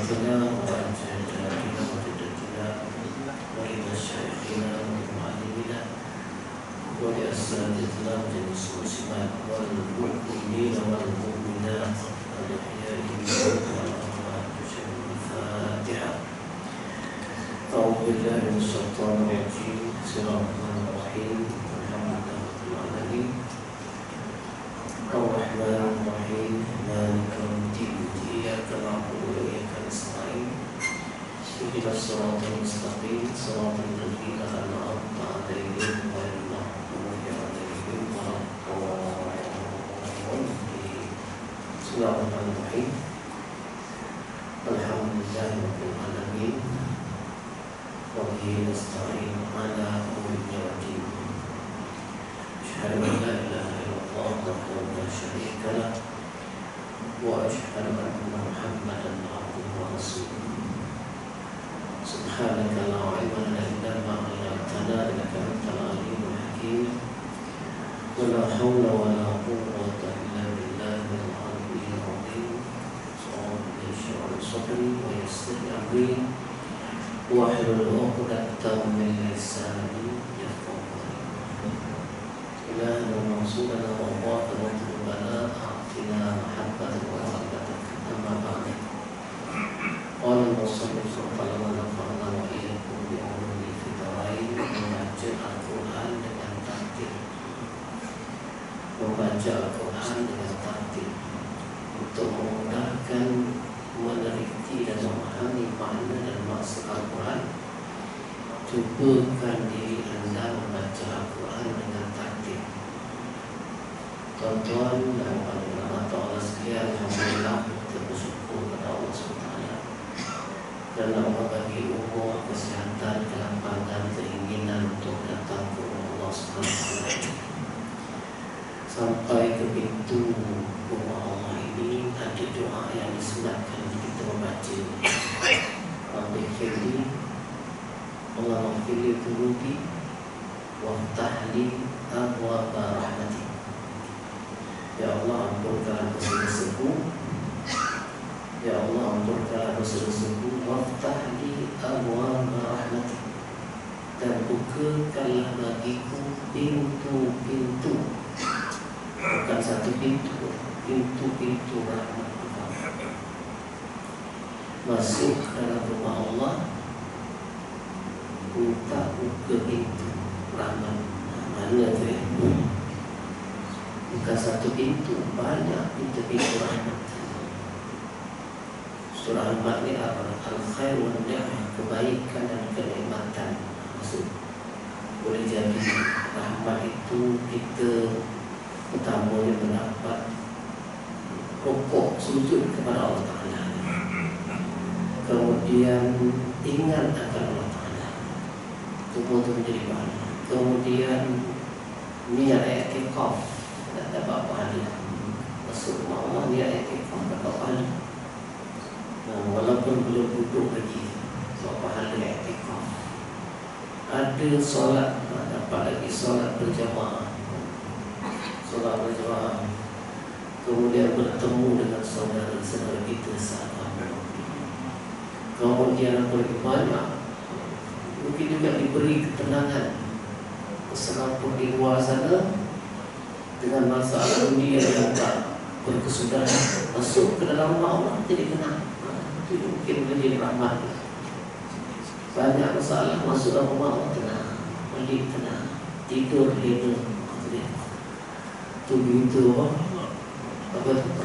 أئمتنا وأجدادنا وجدتنا ولمشايخنا ومعلمنا ولأساتذتنا وجميع المسلمين والمؤمنين والمؤمنات الأحياء منهم والأموات بجميع الفاتحة. أعوذ بالله من الشيطان الرجيم. بسم الله الرحمن الرحيم. الحمد لله رب العالمين الرحمن الرحيم مالك يوم الدين إياك نعبد وإياك نستعين اهدنا الصراط المستقيم صراط الذين أنعمت عليهم غير المغضوب عليهم ولا الضالين. بسم الله الرحمن الرحيم. الحمد لله رب العالمين وبه نستعين على أمور الدين. أشهد أن لا إله إلا الله وحده لا شريك له وأشهد أن محمدا عبده ورسوله. سبحانك لا علم لنا إلا ما علمتنا إنك أنت العليم الحكيم ولا حول ولا قوة إلا بالله العلي العظيم. رب اشرح لي صدري ويسر لي أمري واحلل عقدة من لساني يفقهوا قولي. إلهنا ورسولنا والله ربنا أعطنا محبة ورحمتك. أما بعد، قال المصنف رحمه الله ونفعنا وإياكم بعلومه في الدارين. Membaca Al-Quran dengan tartil, membaca Al-Quran dengan tartil untuk memudahkan meneliti dan memahami makna dan maksud Al-Quran. Cubakan diri anda membaca Al-Quran dengan tartil. Tuan-tuan dan para Allah sekalian, alhamdulillah kita bersyukur kepada Allah SWT dan Allah bagi umur, kesihatan, kelapangan, keinginan untuk datang ke Allah SWT. Sampai ke pintu rumah Allah ini ada doa yang disunatkan kita membaca. Rabbi firli, Allahumma firli dhunubi waftahli abwaaba rahmati. Ya Allah, ampunkanlah dosa-dosaku. Ya Allah, ampunkanlah dosa-dosaku. Waftahli abwaaba rahmati, dan bukakanlah bagiku pintu-pintu, bukan satu pintu, pintu-pintu rahmat Allah. Masuk dalam rumah Allah, minta buka pintu rahmat. Mana tu ya? Bukan satu pintu, banyak pintu-pintu rahmat. Surah rahmat ni al-khair wa ni'mah, kebaikan dan kenikmatan. Maksud boleh jadi rahmat itu kita pertamanya mendapat rukuk sujud kepada Allah Ta'ala, kemudian ingat akan Allah Ta'ala, itu menjadi pahala. Kemudian niat i'tikaf dan dapat pahala. Masuk rumah Allah, niat i'tikaf dapat pahala. Walaupun belum duduk lagi, dapat pahala i'tikaf. Ada solat, dapat lagi solat berjamaah. Solat berjamaah, kemudian bertemu dengan saudara-saudara kita sahabat. Kemudian apa lagi banyak, mungkin juga diberi ketenangan selaput di luar sana dengan masalah dunia yang tak berkesudahan, masuk ke dalam rumah Allah jadi tenang. Itu mungkin menjadi rahmat. Banyak masalah, masuk dalam rumah Allah tenang, balik tenang, tidur lega. Itu begitu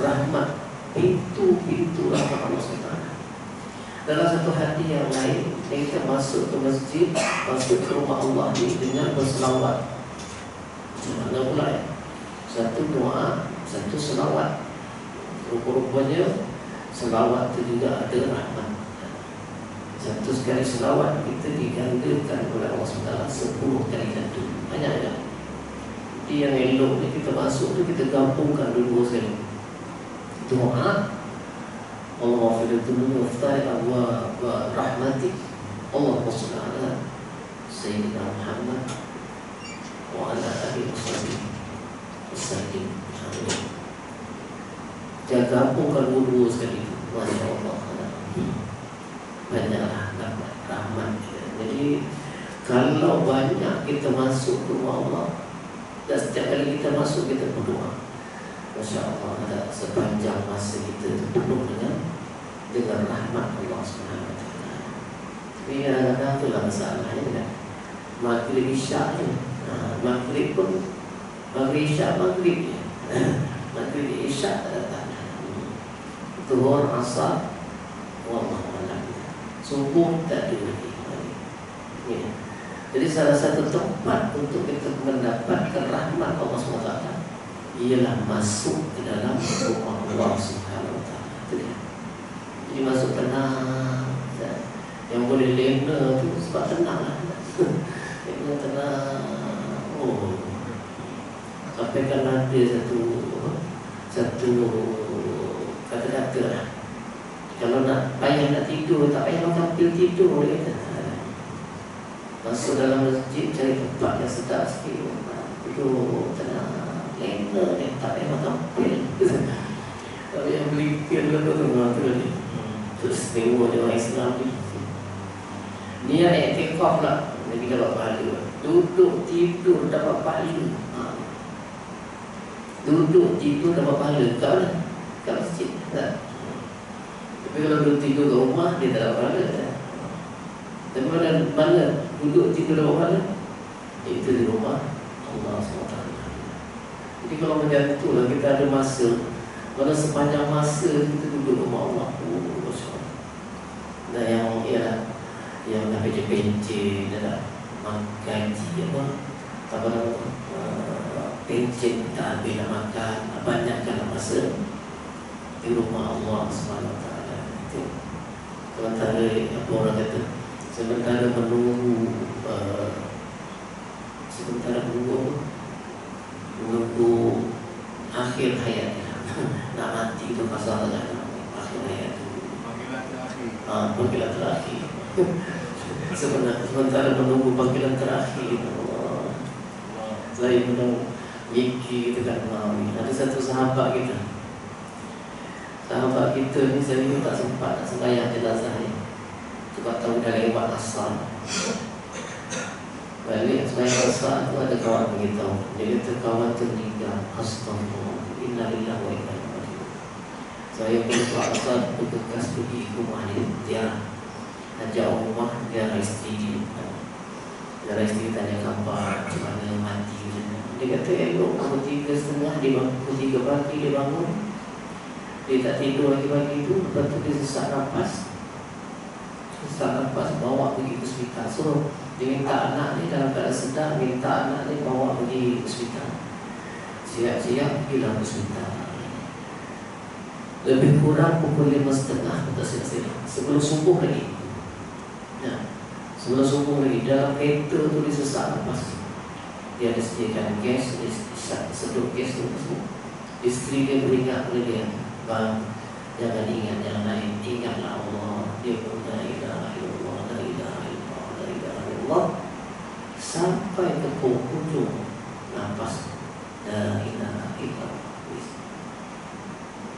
rahmat, pintu-pintu rahmat Allah SWT. Dalam satu hadis yang lain, kita masuk ke masjid, masuk ke rumah Allah ini dengan berselawat. Mana pula ya? Satu doa, satu selawat. Rupa-rupanya selawat itu juga ada rahmat. Satu sekali selawat kita digandakan oleh Allah SWT 10 kali ganda. Banyak ya. Yang elok ni kita masuk tu kita gabungkan dua sekali. Doa Allah fil dunya waftari abwaab rahmatik. Allah Subhanahu Sayyidina Muhammad wa ala alihi wasallam. Dia gabungkan dua sekali. Masya Allah. banyaklah dapat rahmat. Jadi kalau banyak kita masuk ke rumah Allah, dan setiap kali kita masuk kita berdoa, Masya Allah, ada sepanjang masa kita penuh dengan rahmat Allah Subhanahu Wa Taala. Tapi kadang-kadang itulah masalahnya kan. Maghrib isyak je, maghrib pun maghrib isyak maghrib je, maghrib isyak tak datang. Zuhur asar, wallahu a'lam. Subuh tak ada lagi. Ya. Jadi salah satu tempat untuk kita mendapatkan rahmat Allah SWT ialah masuk ke dalam rumah Allah Subhanahu Wa Taala. Jadi masuk tenang. Yang boleh lena tu sebab tenang lah. Lena tenang. Oh, sampai kan ada satu kata-kata lah. Kalau nak payah nak tidur, tak payah makan pil tidur, dia kata. Masuk dalam masjid, cari tempat yang sedap sikit, duduk tenang, lena dia, tak payah makan pil. Tapi yang beli pil tu tadi. Terus tengok dia orang Islam ni. Niat i'tikaf lah, Nabi dapat pahala. Duduk tidur dapat pahala. Duduk tidur dapat pahala. Kat masjid tak? Tapi kalau duduk tidur kat rumah, dia tak dapat pahala tak? Tapi mana duduk tidur dapat pahala? Itu di rumah Allah SWT. Jadi kalau macam itulah, kita ada masa, mana sepanjang masa kita duduk rumah Allah. Dan yang ialah yang dah pencet-pencet, dah makan apa nama tu, pencet tak habis nak makan, banyakkan masa di rumah Allah SWT. Itu sementara apa orang kata, sementara menunggu akhir hayatnya. Nak mati itu masalah kan, akhir hayat itu panggilan terakhir. Sementara menunggu panggilan terakhir, saya menunggu Miki kita kan ada satu sahabat kita ni, saya pun tak sempat nak sembahyang jenazah ni. Sebab tahu dah lewat asar. Balik sembahyang asar tu ada kawan beritahu, dia kata kawan tu meninggal. Astagfirullah, inna lillahi wa inna ilaihi raji'un. Saya pun lepas asar bergegas pergi ke rumah dia, ajak rumah dia isteri dia. Dia isteri tanya khabar macam mana mati. Dia kata elok pukul 3.30 dia bangun, pukul 3 pagi dia bangun. Dia tak tidur lagi pagi tu. Lepas tu dia sesak nafas, bawa pergi ke hospital. So dia minta anak ni dalam keadaan sedar, minta anak ni bawa pergi ke hospital. Siap-siap pergilah ke hospital. Lebih kurang pukul 5.30 tak silap-silap, sebelum subuh lagi. Sebelum subuh lagi, dalam kereta tu dia sesak nafas. Dia ada sediakan gas, dia sedut gas tu semua. Isteri dia beringat kepada dia, bang, jangan ingat yang lain, ingatlah Allah. Dia pun la ilaha illallah, la ilaha illallah, la ilaha illallah, sampai ke hujung nafas la ilaha illallah,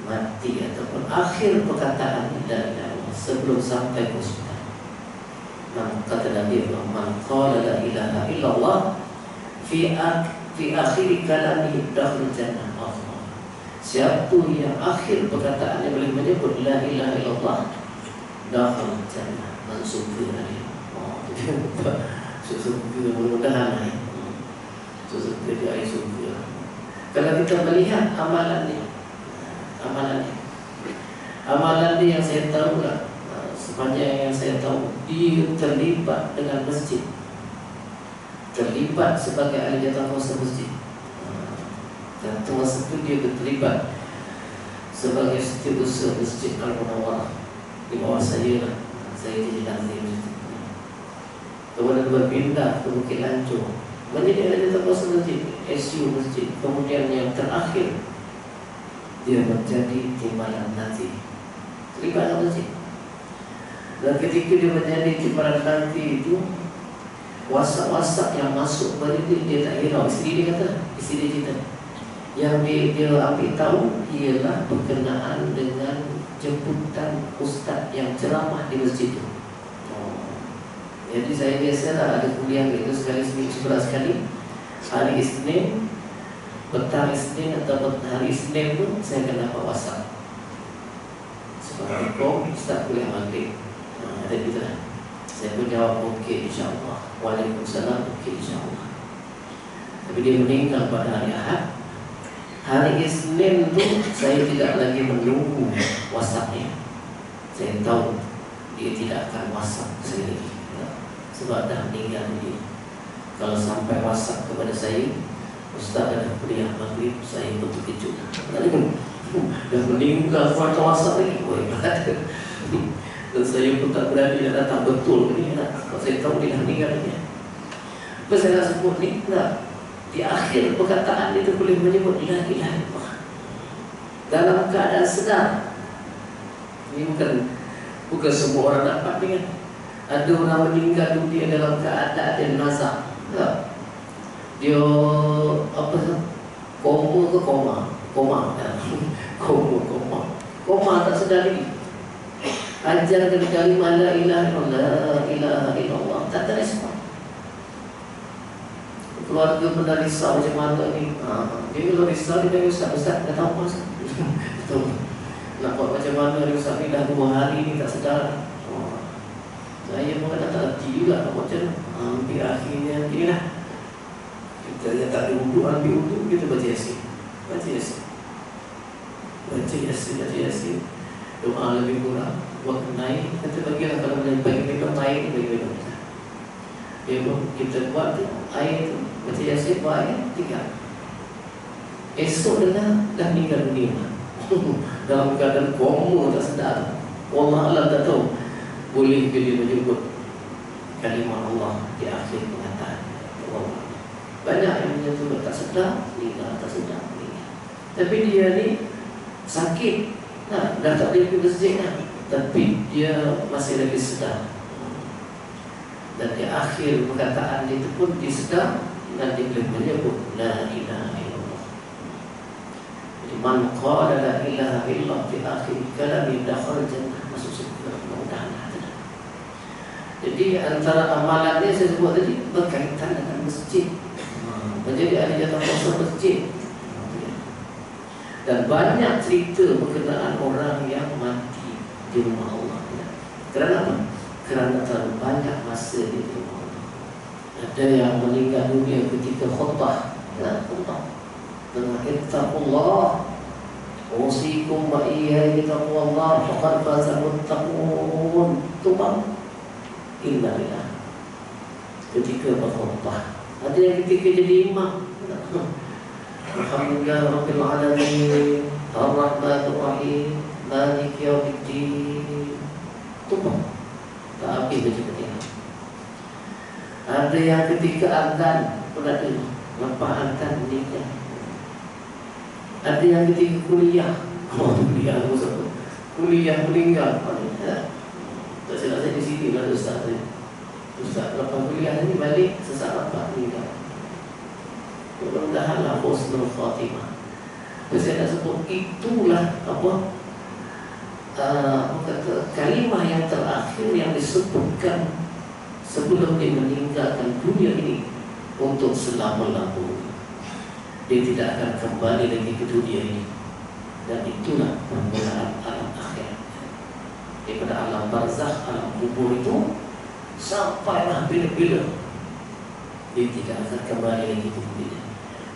mati ataupun akhir perkataan la ilaha illallah sebelum sampai ke hospital. Kata Nabi, man qala la ilaha illallah fi akhir kalami dakhul jannah. Siapa yang akhir perkataannya boleh menyebut la ilaha illallah, dakhul jannah, masuk surga dia. Surga, mudah-mudahan surga dia, air surga. Kalau kita melihat amalan dia yang saya tahu lah, sepanjang yang saya tahu, dia terlibat dengan masjid, terlibat sebagai ahli jatah masjid. Dan termasuk itu dia terlibat sebagai setiausaha Masjid Al-Munawwarah di bawah saya lah. Saya jadi nazir masjid. Kemudian berpindah ke Bukit Lancung menjadi ahli jatah masjid, SU masjid. Kemudian yang terakhir dia menjadi timbalan nanti, terlibat dalam masjid. Dan ketika dia menjadi timbalan nanti itu, wasak-wasak yang masuk pada dia tak hirau. Isteri dia cerita, yang dia ambil tahu ialah berkenaan dengan jemputan ustaz yang yang ceramah di masjid itu. Jadi saya biasalah ada kuliah itu sekali seminggu, sebelas kali. Hari Isnin, petang Isnin atau hari Isnin itu saya akan dapat WhatsApp. Assalamualaikum, Ustaz kuliah maghrib. Ada gitu lah. Saya pun jawab okey insyaAllah. Waalaikumsalam, okey insyaAllah. Tapi dia meninggal pada hari Ahad. Hari Isnin tu saya tidak lagi menunggu WhatsAppnya. Saya tahu dia tidak akan WhatsApp saya lagi, sebab dah meninggal dia. Kalau sampai WhatsApp kepada saya, Ustaz ada kuliah maghrib, saya pun terkejut. Dah meninggal pada WhatsApp lagi. Dan saya pun tak berani nak datang betul ni. Kalau saya tahu dia dah meninggal dia. Apa saya nak sebut ni? Tak. Di akhir perkataan itu boleh menyebut la ilaha illallah dalam keadaan sedar. Ini bukan semua orang dapat dengan. Ada orang meninggal dunia dalam keadaan dia nazar. Tak. Dia apa tu? Koma ke koma? Koma. Koma tak sedar lagi. Ajarkan kalimah la ilaha illallah, tak terespon. Keluarga pernah risau macam mana ni. Dia kalau risau, dia tanya Ustaz dah tahu apa Ustaz? Nak buat macam mana ni Ustaz ni dah 2 hari ni tak sedar. Saya pun tak hati juga nak buat macam mana. Hampir akhirnya inilah. Kita yang tak ada wuduk, ambil wuduk, kita baca Yasin. Baca Yasin. Doa lebih kurang. Buat naik, kita bagilah kalau bagi minum air, bagi minum. Dia pun kita buat tu, air tu, baca Yasin, buat air, tinggal. Esok dah meninggal dunia. Dalam keadaan koma tak sedar. Allah Allah tak tahu. Boleh dia menyebut kalimah Allah di akhir perkataan. Banyak yang menyebut tak sedar, meninggal, tak sedar, meninggal. Tapi dia ni sakit, dah tak boleh pergi masjid dah. Tapi dia masih lagi sedar. Dan di akhir perkataan itu pun disedar dan dia boleh menyebut la ilaha illallah. Jadi man qala la ilaha illallah fi akhir kalami dakhala jannah, masuk surga. Mudah-mudahan. Jadi antara amalannya saya sebut tadi berkaitan dengan masjid. Menjadi ahli jatah kuasa masjid. Dan banyak cerita berkenaan orang yang mati di rumah Allah. Kerana apa? Kerana terlalu banyak masa di rumah Allah. Ada yang meninggal dunia ketika khutbah. Khutbah dengan ittaqullah, usikum wa iyaya taqwallah faqad faza muttaqun. Tumpang inna lillah. Ketika berkhutbah. Ada yang ketika jadi imam. Alhamdulillah Rabbil Alamin Ar-Rahmanir Rahim Maliki Yawmiddin. Tumpang tak habis baca Fatihah. Ada yang ketika azan pun ada, lepas azan meninggal. Ada yang ketika kuliah, kuliah meninggal. Tak silap saya di sini lah Ustaz. Ustaz lepas kuliah ni balik sesaat lepas meninggal. Mudah-mudahanlah husnul khatimah. Saya nak sebut itulah apa kata kalimah yang terakhir yang disebutkan sebelum dia meninggalkan dunia ini untuk selama-lamanya. Dia tidak akan kembali lagi ke dunia ini. Dan itulah permulaan alam akhir. Daripada alam barzakh, alam kubur itu sampailah bila-bila dia tidak akan kembali lagi ke dunia.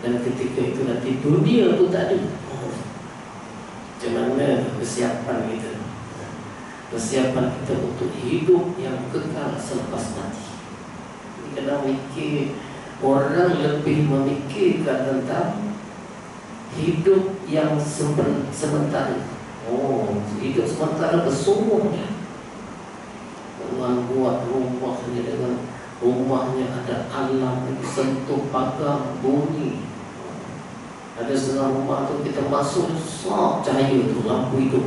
Dan ketika itu nanti dunia pun tak ada. Macam mana persiapan kita? Persiapan kita untuk hidup yang kekal selepas mati. Ini kena mikir. Orang lebih memikirkan tentang hidup yang sementara. Hidup sementara bersungguhnya. Orang buat rumahnya dengan rumahnya ada alam yang sentuh pagar bunyi. Ada setengah rumah tu kita masuk sok cahaya tu lampu hidup.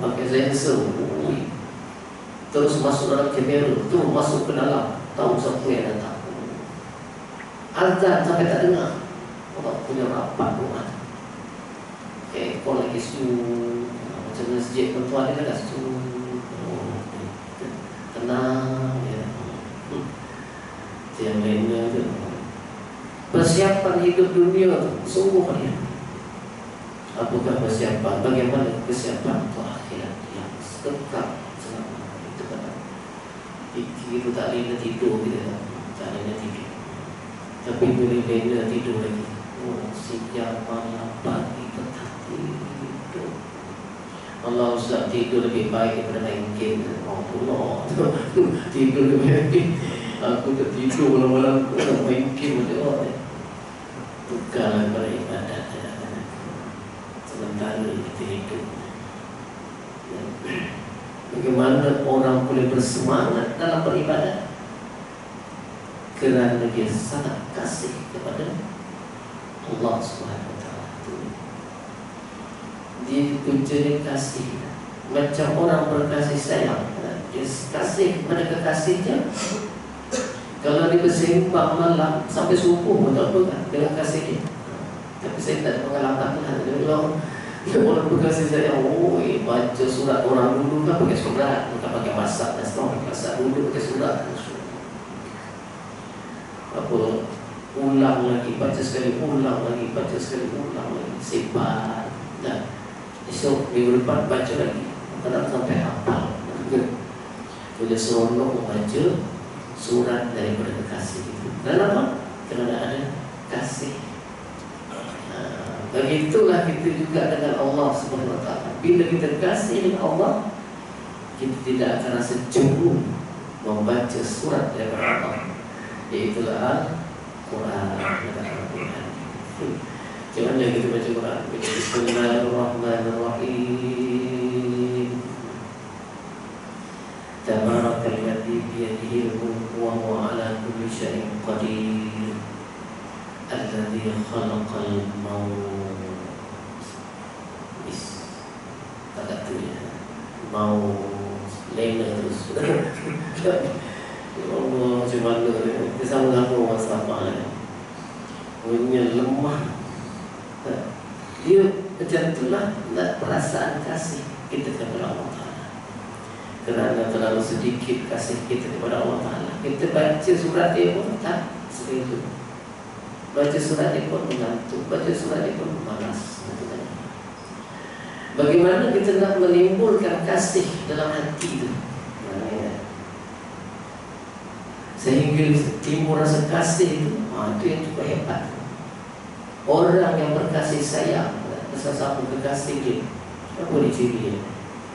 Pakai sensor. Terus masuk dalam kamera tu, masuk ke dalam, tahu siapa yang datang. Azan sampai tak dengar. Orang punya rapat rumah. Kau lagi Macam masjid tuan dia kan tenang ya. Yang lainnya tu persiapan hidup dunia tu sungguh ya. Apakah persiapan? Bagaimana persiapan untuk akhirat yang kekal selama itu kan? Itu tak boleh tidur kita, tak boleh tidur. Tapi boleh tidur lagi. Oh, siang malam pagi petang tidur. Allah Ustaz tidur lebih baik daripada main game. Oh Allah, tidur lebih baik. Aku tak tidur malam-malam aku nak main game macam mana? Bukanlah beribadat. Sementara kita hidup. Bagaimana orang boleh bersemangat dalam beribadat? Kerana dia sangat kasih kepada Allah Subhanahu Wa Taala. Dia punya kasih macam orang berkasih sayang. Dia kasih kepada kekasihnya. Kalau dia bersembang malam sampai subuh pun tak apa kan dengan kasih dia. Tapi saya tak ada pengalaman lah. Orang berkasih sayang, baca surat orang dulu kan pakai surat, bukan pakai masak dan setelah pakai masak dulu pakai surat. Apa ulang lagi, baca sekali, ulang lagi, baca sekali, ulang lagi, simpan. Dan esok minggu depan baca lagi, kadang sampai hafal. Bila seronok membaca surat daripada kekasih itu. Kenapa? Kerana ada kasih. Begitulah kita juga dengan Allah Subhanahu Wa Taala. Bila kita kasih dengan Allah, kita tidak akan rasa cemburu membaca surat daripada Allah. Iaitulah Al-Quran. Macam mana kita baca Quran? Bismillahirrahmanirrahim. Tabarakalladzi biyadihi al-mulku wa huwa ala kulli syai'in qadir. Alladzi khalaqal maut. Tak tu ya. Maut lena terus. Ya Allah, macam mana ni? Kita sama-sama orang sabar ni. Punya lemah. Dia macam itulah perasaan kasih kita kepada Allah Ta'ala. Kerana terlalu sedikit kasih kita kepada Allah Ta'ala. Kita baca surat dia pun tak seperti itu. Baca surat dia pun mengantuk, baca surat dia pun malas. Bagaimana kita nak menimbulkan kasih dalam hati itu? Sehingga timbul rasa kasih itu, itu yang cukup hebat. Orang yang berkasih sayang sesama kekasih dia, apa dia ciri dia?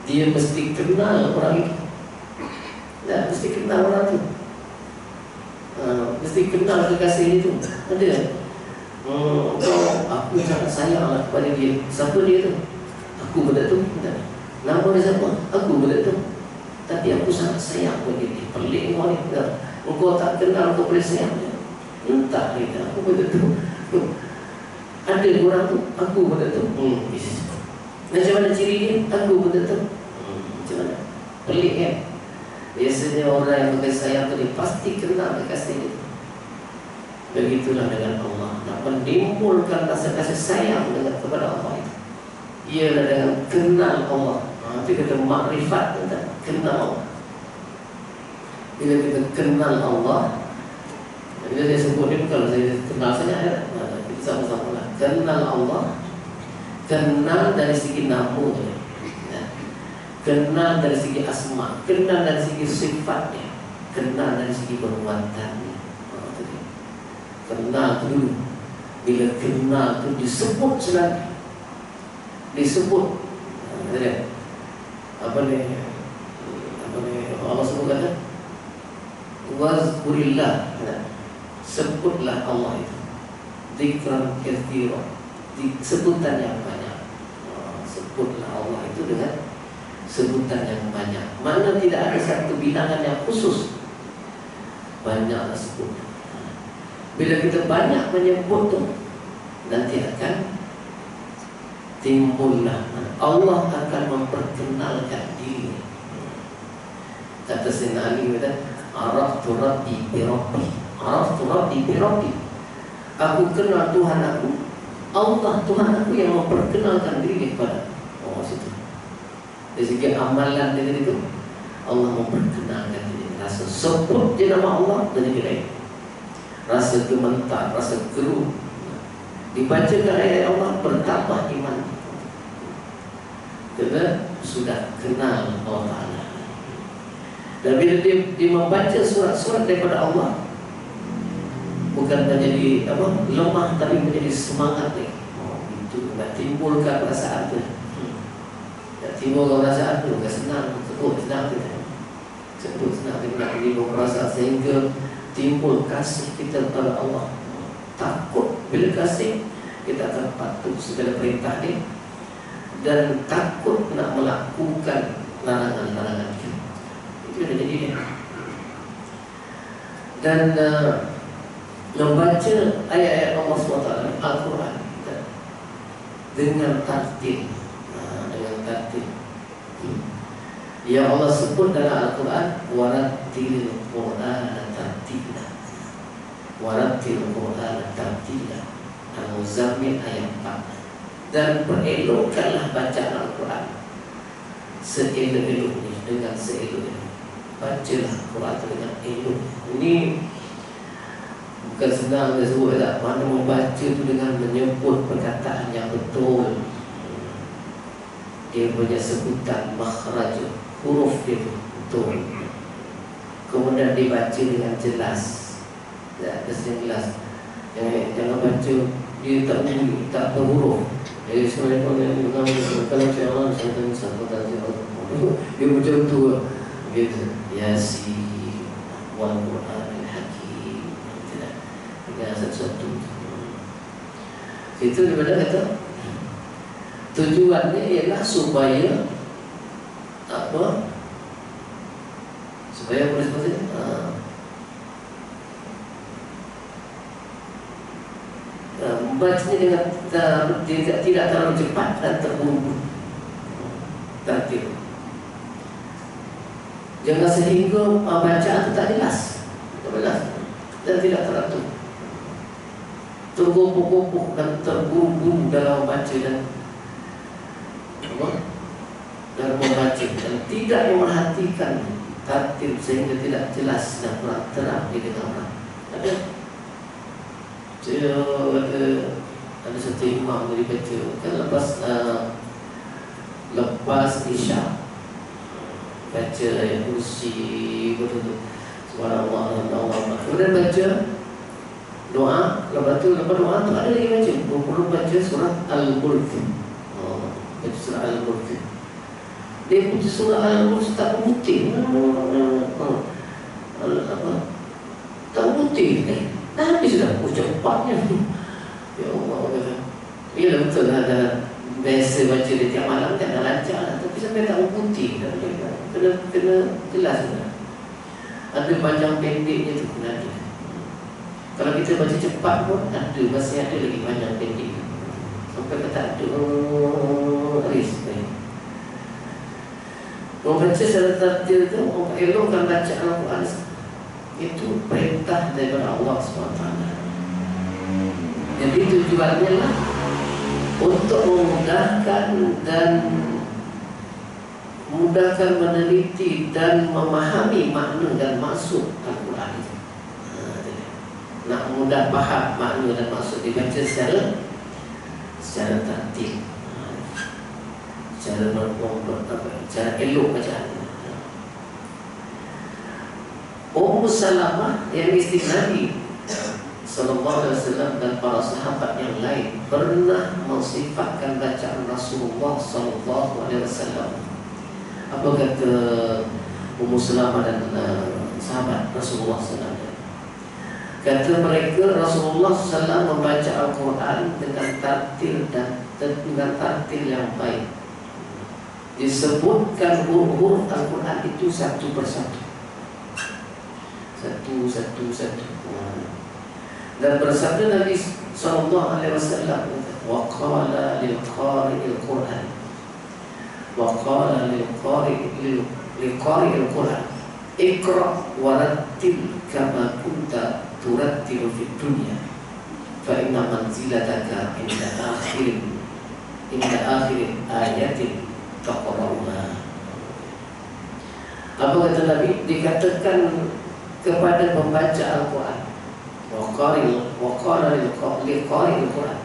Dia mesti kenal orang itu. Ya, mesti kenal orang itu. Mesti kenal kekasih itu. Ada. Aku sangat sayanglah kepada dia. Siapa dia tu? Aku benda tu. Nama dia siapa? Aku benda tu. Tapi aku sangat sayang kepada dia. Pelik orang ni. Engkau tak kenal, kau boleh sayang dia. Entah dia. Aku benda tu. Ada orang tu. Aku benda tu. Macam mana ciri dia? Aku benda tu. Macam mana? Pelik kan? Biasanya orang yang pakai sayang tu dia pasti kenal kekasih dia. Begitulah dengan Allah. Nak menimbulkan rasa kasih sayang dengan kepada Allah itu, ialah dengan kenal Allah. Itu kata makrifat, kenal Allah. Bila kita kenal Allah, bila saya sebut ni bukan saya kenal saja, kita sama-sama lah. Kenal Allah, kenal dari segi nama dia, kenal dari segi asma, kenal dari segi sifatnya, kenal dari segi perbuatannya. Kenal tu dulu. Bila kenal tu disebut selagi, disebut apa ni Allah sebut kata wazkurillah, sebutlah Allah itu dzikran katsira, sebutan yang banyak. Sebutlah Allah itu dengan sebutan yang banyak. Mana tidak ada satu bilangan yang khusus, banyaklah sebut. Bila kita banyak menyebut tu, nanti akan timbullah, Allah akan memperkenalkan diri. Kata Sayyidina Ali kata, Araftu Rabbi bi Rabbi, Araftu Rabbi bi Rabbi. Aku kenal Tuhan aku, Allah Tuhan aku yang memperkenalkan diri kepada. Oh situ. Dari segi amalan dengan itu Allah memperkenalkan diri. Rasa sebut je nama Allah dan diri. Rasa gemetar, rasa keruh. Dibacakan ayat Allah bertambah iman. Kerana sudah kenal Allah Ta'ala. Dan bila dia membaca surat-surat daripada Allah, bukan menjadi lemah, tapi menjadi semangat ni. Itu nak timbulkan perasaan tu. Nak timbulkan perasaan tu, bukan senang. Sebut senang tu. Sebut senang tu nak timbul perasaan sehingga timbul kasih kita kepada Allah. Takut bila kasih, kita akan patuh segala perintah dia, dan takut nak melakukan larangan-larangan kita. Itu yang jadi dia. Dan membaca ayat-ayat Allah SWT Al-Quran dengan tartil, dengan tartil. Ya Allah sebut dalam Al-Quran, warattil Qur'an tartila, warattil Qur'an tartila. Al-Muzammil ayat 4. Dan perelokkanlah bacaan Al-Quran seelok-eloknya, dengan seelok-eloknya. Bacalah Quran dengan elok. Ini bukan senang dia sebut tak? Mana membaca tu dengan menyebut perkataan yang betul. Dia punya sebutan makhraj, huruf dia tu betul. Kemudian dibaca dengan jelas. Ya, jelas. Jangan baca dia tak bunyi, tak berhuruf. Jadi sebenarnya kalau Allah dia macam tu gitu. Yasin wal Qur'anil Hakim. Tidak satu-satu. Itu daripada kata tujuannya ialah supaya apa? Supaya boleh seperti membacanya dengan tidak terlalu cepat dan terburu-buru. Tertib. Jangan sehingga bacaan itu tak jelas, dan tidak teratur, tergopoh-gopoh dan terburu-buru dalam membaca dan membaca, dan tidak memerhatikan tertib sehingga tidak jelas dan kurang terang di tengah orang. Ada satu imam yang dibaca kan lepas isyak, baca ayat kursi betul-betul subhanallah Allah. Kemudian baca doa. Lepas doa tu ada lagi baca. Perlu baca surah Al-Mulk. Baca surah Al-Mulk. Dia baca surah Al-Mulk tak putih. Tak putih. Habis sudah cepatnya. Ya Allah kata. Ia betul ada biasa baca dia tiap malam kan dah lancar lah. Tapi sampai tak putih dah. Kena jelas lah. Ada panjang pendeknya tu kena ada. Kalau kita baca cepat pun ada, masih ada lagi panjang pendek. Sampai kata ada risk. Membaca secara tertil tu, elokkan bacaan Al-Quran. Itu perintah daripada Allah SWT. Jadi tujuannya lah untuk memudahkan meneliti dan memahami makna dan maksud Al-Quran itu. Nak mudah faham makna dan maksud dibaca secara tertib, secara elok bacaan. Ummu Salamah yang isteri Nabi sallallahu alaihi wasallam dan para sahabat yang lain pernah mensifatkan bacaan Rasulullah sallallahu alaihi wasallam. Apa kata Ummu Salamah dan sahabat Rasulullah sallallahu alaihi wasallam? Kata mereka Rasulullah sallallahu alaihi wasallam membaca Al-Quran dengan tartil dan dengan tartil yang baik. Disebutkan huruf-huruf Al-Quran itu satu persatu. Satu. Dan bersabda Nabi sallallahu alaihi wasallam, wa qala lil qari'il Qur'an, wa qala lil qari'il Qur'an, iqra wa rattil kama kunta turattilu fid dunya, fa inna manzilataka inda akhir ayatin taqra'uha. Apa kata Nabi? Dikatakan kepada pembaca Al-Quran, waqala liqari Al-Quran,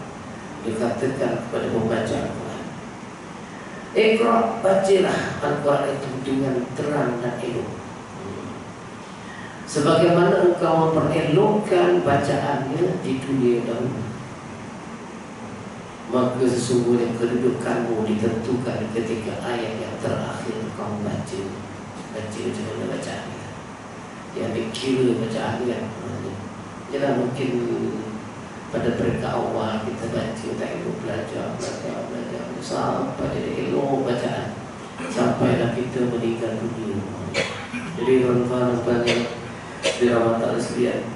dikatakan kepada pembaca Al-Quran, Iqra, bacalah Al-Quran itu dengan terang dan elok, sebagaimana engkau memperelokkan bacaannya di dunia dahulu. Maka sesungguhnya kedudukanmu ditentukan ketika ayat yang terakhir kau baca macam mana bacaan kita. Yang dikira bacaan kan. Jangan mungkin pada peringkat awal kita baca tak elok, belajar sampai jadi elok bacaan, sampailah kita meninggal dunia. Jadi tuan-tuan yang dirahmati Allah sekalian,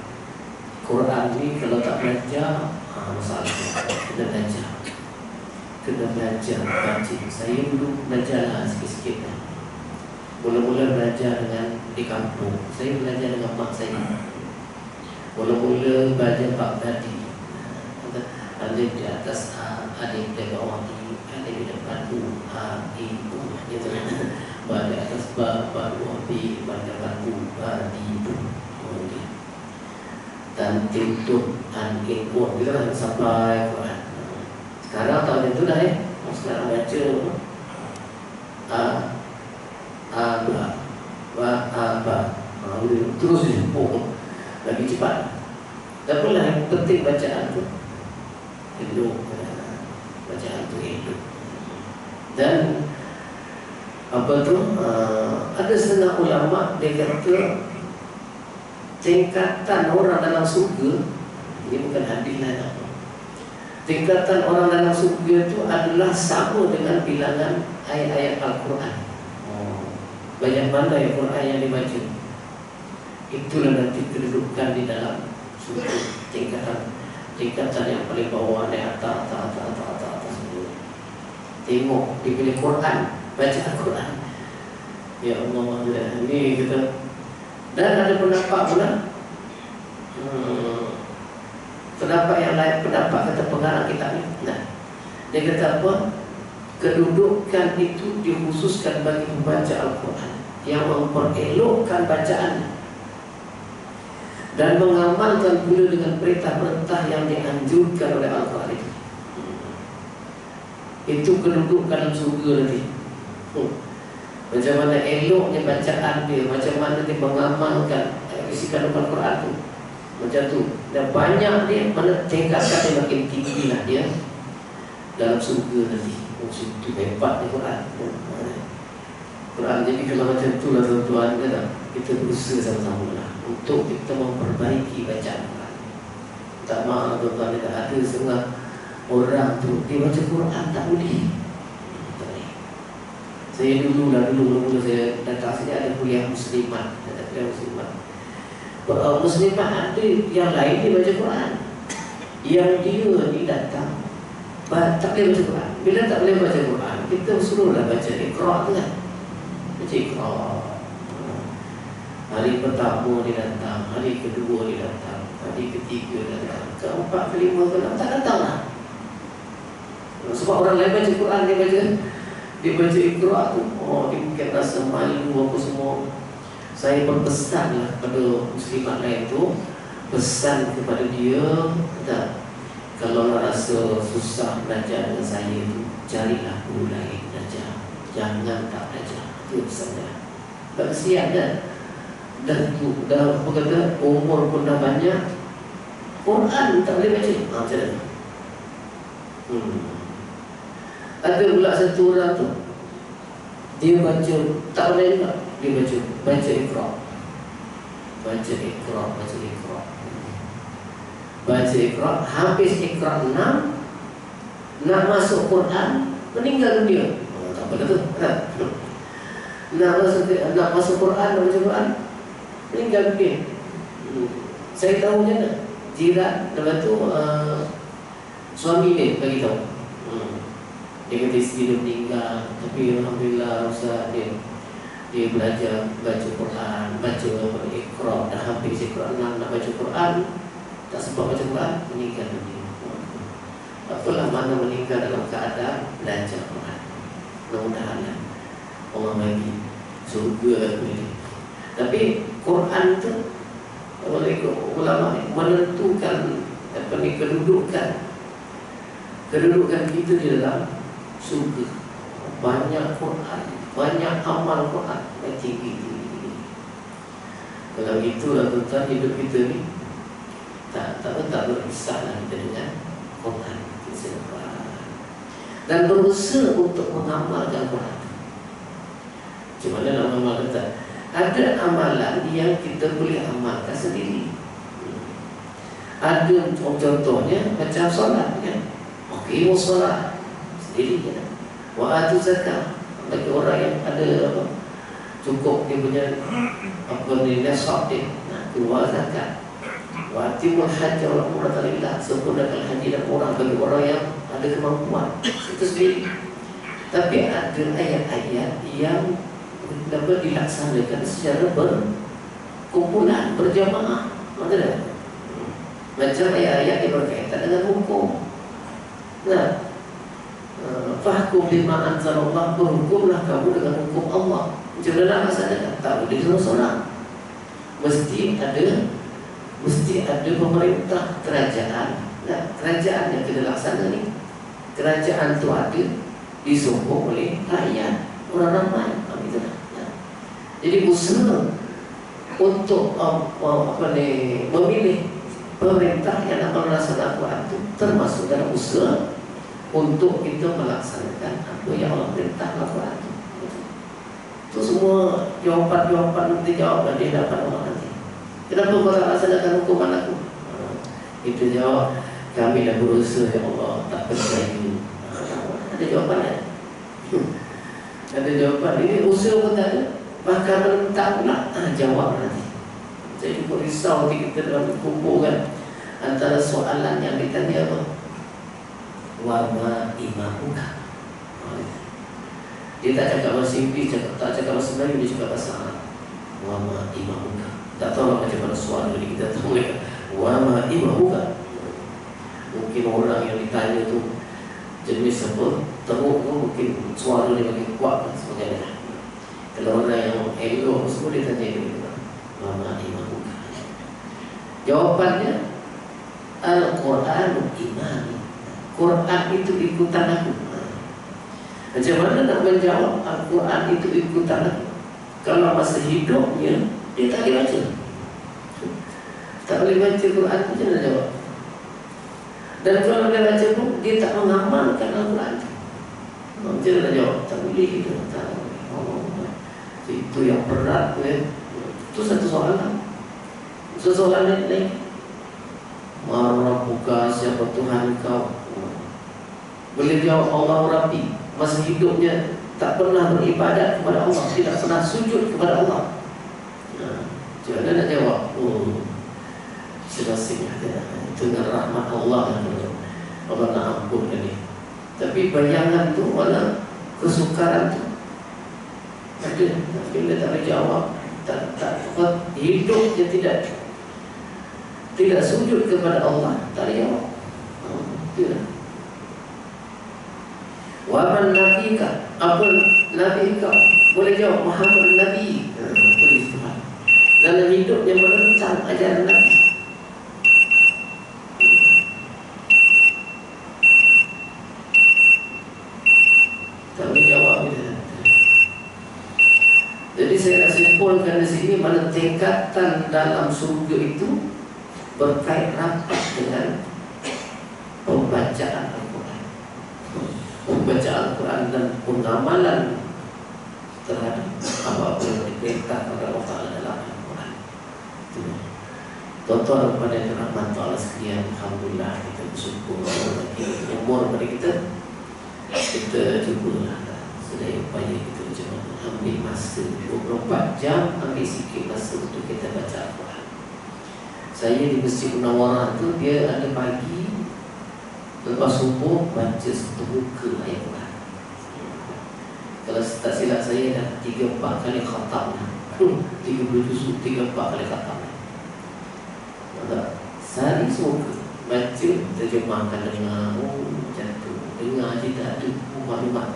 Quran ni kalau tak belajar masalah. Kena belajar baca. Saya dulu belajar sikit-sikit. Mula-mula belajar dengan di kampung. Saya belajar dengan mak saya. Mula-mula belajar Baghdadi. Ada di atas A, ada di bawah I, ada di depan U, A, I, U. Gitu kan. Di atas Ba, bawah B, depan U, A, I, U. Dan tintun, dan ikut. Gitu kan sampai Quran. Sekarang tahun itu dah sekarang baca terus disempung lagi cepat. Tak apalah, yang penting bacaan tu elok, bacaan tu elok. Dan apa tu, ada setengah ulama dia kata tingkatan orang dalam surga, ini bukan hadis lah, tingkatan orang dalam surga itu adalah sama dengan bilangan ayat-ayat Al-Quran. Banyak mana ayat Quran yang dibaca, itulah nanti kedudukan di dalam surga. Tingkatan yang paling bawah, di atas. Tengok, dipilih Quran, baca Al-Quran. Ya Allah, ini kita. Dan ada pendapat pula, pendapat yang lain, pendapat kata pengarang kitab ni. Nah, dia kata apa? Kedudukan itu dikhususkan bagi pembaca Al-Quran yang memperelokkan bacaan dan mengamalkan pula dengan perintah-perintah yang dianjurkan oleh Al-Quran itu. Itu kedudukan dalam surga nanti. Macam mana eloknya bacaan dia, macam mana dia mengamalkan isi kandungan Al-Quran itu. Macam tu. Dan banyak dia, mana tingkatan dia makin tinggi lah dia dalam surga nanti. Itu hebat ni Quran. Quran jadi kalau macam tu lah tuan-tuan, kita berusaha sama-sama lah untuk kita memperbaiki bacaan Quran. Tak maaf tuan-tuan, ada setengah orang tu dia baca Quran tak boleh. Saya dulu saya datang sini ada kuliah muslimat, muslimat ada yang lain dia baca Quran, yang dia ni datang tak boleh baca Quran. Bila tak boleh baca Quran, kita suruhlah baca Iqra tu kan. Baca Iqra. Hari pertama dia datang, hari kedua dia datang, hari ketiga dia datang, keempat, kelima, keenam tak datang lah. Sebab orang lain baca Quran, dia baca Iqra tu, dia mungkin rasa malu apa semua. Saya berpesan lah kepada muslimat lain tu, pesan kepada dia, kalau rasa susah belajar dengan saya tu, carilah guru lain belajar, jangan tak belajar. Itu pesannya. Tak kesian dah. Dah apa kata, umur pun dah banyak, Quran tak boleh baca. Macam mana? Ada pula satu orang tu, dia baca tak boleh juga, dia baca Iqra. Baca Iqra, habis Iqra 6, nak masuk Quran, meninggal dunia. Tak apa tu. Nak masuk Quran, nak baca Quran, meninggal dunia. Saya tahu je nak jiran, lepas tu suami dia bagi tahu. Dia kata isteri dia meninggal, tapi alhamdulillah Ustaz dia belajar baca Quran, baca Iqra, dah habis Iqra 6, nak baca Quran, tak sempat baca Quran, meninggal dunia. Apalah mana meninggal dalam keadaan belajar Quran. Mudah-mudahan Allah bagi surga ni. Tapi Quran tu oleh ulama menentukan apa ni kedudukan kita di dalam surga. Banyak Quran, banyak amal Quran yang tinggi. Kalau itulah tuan hidup kita ni tak berpisah kita dengan Quran. Dan berusaha untuk mengamalkan Quran. Cuma mana nak mengamalkan tak? Ada amalan yang kita boleh amalkan sendiri. Ada contohnya macam solat kan. Okey, solat sendiri kan. Wa atu zakat, bagi orang yang ada apa, cukup dia punya apa ni nasab dia, nak keluar zakat. Wa atimul hajj wal umrah lillah, sempurnakan haji dan umrah bagi orang yang ada kemampuan. Itu sendiri. Tapi ada ayat-ayat yang dapat dilaksanakan secara berkumpulan, berjamaah. Betul? Macam ayat-ayat yang berkaitan dengan hukum. Nah, fahkum bima anzalallah, berhukumlah kamu dengan hukum Allah. Macam mana nak laksanakan? Tak boleh seorang-seorang. Mesti ada pemerintah, kerajaan. Nah, kerajaan yang kita laksana ni, kerajaan tu ada disokong oleh rakyat, orang ramai. Jadi usaha untuk memilih pemerintah yang akan melaksanakan Quran itu termasuk dalam usaha untuk kita melaksanakan apa yang Allah perintah Quran itu. Itu semua jawapan-jawapan nanti jawab di hadapan Allah nanti. Kenapa kau tak laksanakan hukuman aku? Itu jawab, kami dah berusaha ya Allah, tak percaya. Ada jawapannya. Ada jawapan. Ini usaha pun tak ada. Bahkan menentang pula jawab nanti. Jadi risau kita dalam kumpulkan antara soalan yang ditanya apa? Wa ma imamuka. Dia tak cakap bahasa Inggeris, tak cakap bahasa Melayu, dia cakap bahasa Arab. Wa ma imamuka. Tak tahu macam mana soalan ini kita tahu mereka. Wa ma imamuka. Mungkin orang yang ditanya tu jenis apa? Teruk tu mungkin suara dia makin kuat dan sebagainya. Kalau orang yang elok semua dia tanya itu, Mama imamuka. Jawapannya Al-Quran iman. Quran itu ikutan aku. Macam mana nak menjawab Al-Quran itu ikutan aku? Kalau masa hidupnya dia tak boleh baca. Tak boleh baca Quran, macam mana jawab? Dan kalau dia baca pun dia tak mengamalkan Al-Quran. Macam mana jawab? Tak boleh gitu. Itu yang berat ya. Itu satu soalan. Soalan lain. Rabbuka, siapa Tuhan kau? Boleh jawab Allah Rabbi. Masa hidupnya tak pernah beribadat kepada Allah, tidak pernah sujud kepada Allah. Macam mana nak jawab? Selesainya itu dengan rahmat Allah yang Allah nak ampunkan ni. Tapi bayangan tu, wala kesukaran tu ada, bila tak boleh jawab, tak hidup dia tidak sujud kepada Allah, tak boleh jawab. Itulah. Wa man nabika, apa nabi kau? Boleh jawab Muhammad Nabi. Boleh Tuhan. Dalam hidupnya menentang ajaran Nabi. Tak boleh jawab dia. Jadi saya nak simpulkan di sini, mana tingkatan dalam surga itu berkait rapat dengan pembacaan Al-Quran. Pembacaan Al-Quran dan pengamalan terhadap apa yang diperintahkan oleh Allah Ta'ala dalam Al-Quran. Tuan-tuan kepada rahmat Allah sekalian, alhamdulillah kita bersyukur umur pada kita cubalah sedaya upaya kita macam ambil masa 24 jam, ambil sikit masa untuk kita baca Al-Quran. Saya di Masjid Munawarah tu, dia ada pagi lepas subuh baca satu buku ayat Quran. Kalau tak silap saya dah 3-4 kali khatam. 30 juzuk 3-4 kali khatam. Sehari semoga baca, terjemahkan dengar, macam tu. Dengar je tak ada maklumat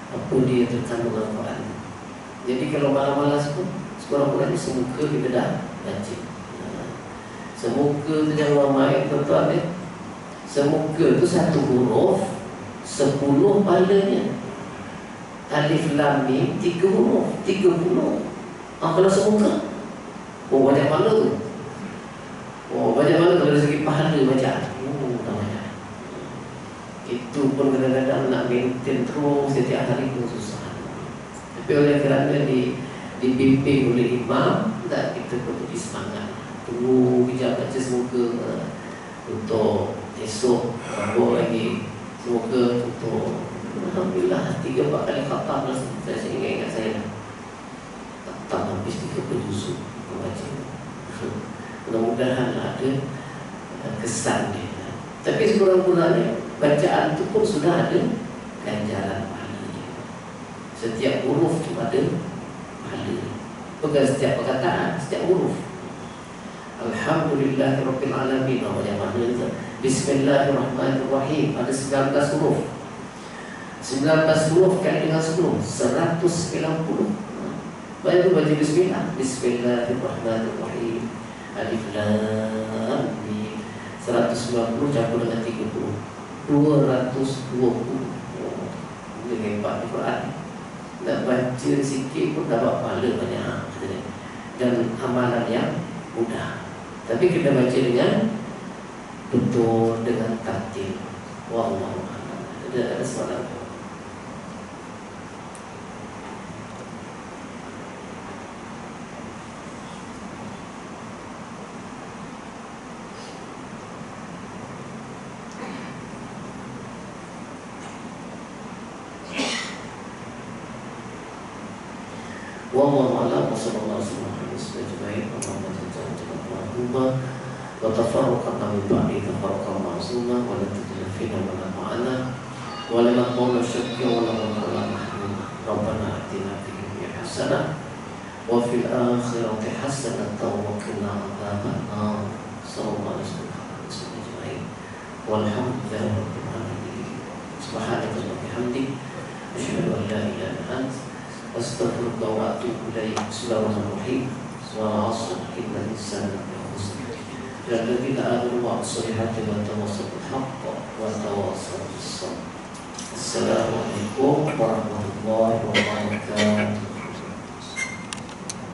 apa dia terkandung Al-Quran. Jadi kalau malas-malas pun sekurang-kurangnya semuka kita dah baca. Semuka tu jangan main tuan-tuan ya. Semuka tu satu huruf 10 palanya. Alif lam mim 3 huruf 30. Kalau semuka banyak mana tu? Banyak mana kalau dari segi pahala baca? Tak banyak. Itu pun kadang-kadang nak maintain terus setiap hari pun susah. Tapi oleh kerana dibimbing oleh imam, tak, kita perlu semangat. Tunggu kejap baca semoga untuk esok bawa lagi semoga untuk alhamdulillah 3-4 kali khatam lah. Saya ingat saya khatam habis 30 juzuk membaca. Mudah-mudahan ada kesan dia. Tapi sekurang-kurangnya bacaan itu pun sudah ada ganjaran pahalanya. Setiap huruf itu ada pahala. Bukan setiap perkataan, setiap huruf. Alhamdulillahirabbil alamin. Yang mana itu? Bismillahirrahmanirrahim. Ada 19 huruf. 19 huruf kali dengan 10, 190. Baru baca bismillah. Bismillahirrahmanirrahim. Alif lam mim. 190 campur dengan 30, 220. Dengan hebat di Quran. Nak baca sikit pun dapat pahala banyak. Dan amalan yang mudah. Tapi kita baca dengan betul, dengan tartil. Wallahu a'lam. Ada soalan? Wallahu a'lam. Wassallallahu alaihi wasallam. وتفرقا من بعد تفرقا معصوما ولا تجعل فينا ولا معنا ولا نقول شك ولا نقول محموما ربنا آتنا في الدنيا حسنة وفي الآخرة حسنة وقنا عذاب النار صلى الله عليه وسلم أجمعين والحمد لله رب العالمين سبحانك اللهم وبحمدك أشهد أن لا إله إلا أنت أستغفرك وأتوب إليك بسم الله الرحمن الرحيم والعصر إن الإنسان الذين آمنوا وعملوا الصالحات وتواصوا بالحق وتواصوا بالصبر. السلام عليكم ورحمة الله وبركاته.